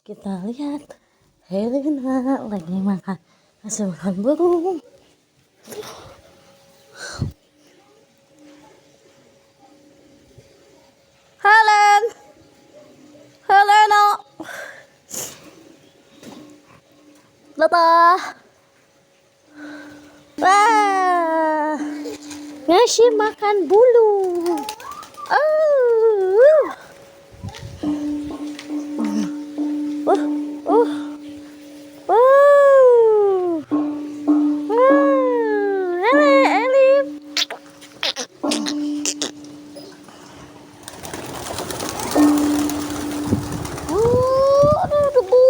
Kita lihat Helena lagi makan, masih makan burung. Helena, Tata, wah, ngasih makan bulu. Elif. Aduh, debu.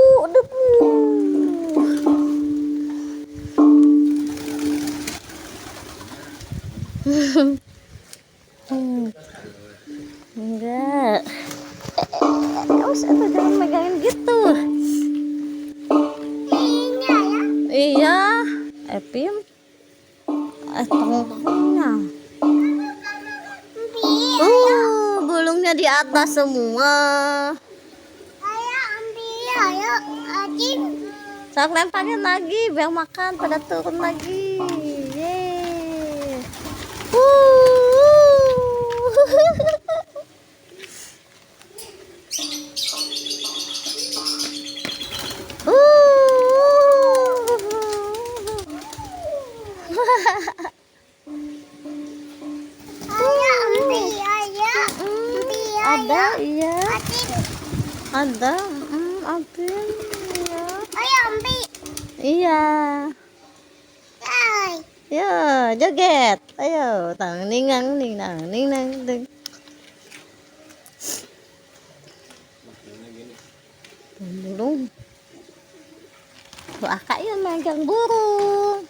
Enggak. Usah jangan megangin gitu. Iya, Epim. Tengah-tengahnya. Bulungnya di atas semua. Ayo ambil, ayo Ajim. Sok lemparin lagi biar makan pada turun lagi. Yeay. Ayo ambil, ayo ambil. Ada iya. Ajim. Ada. Apin. Iya. Ayo ambil. Iya. Hai. Yo, joget. Ayo, tang ning nang ning nang ning nang ding. Burung. Tuh akak yang megang burung.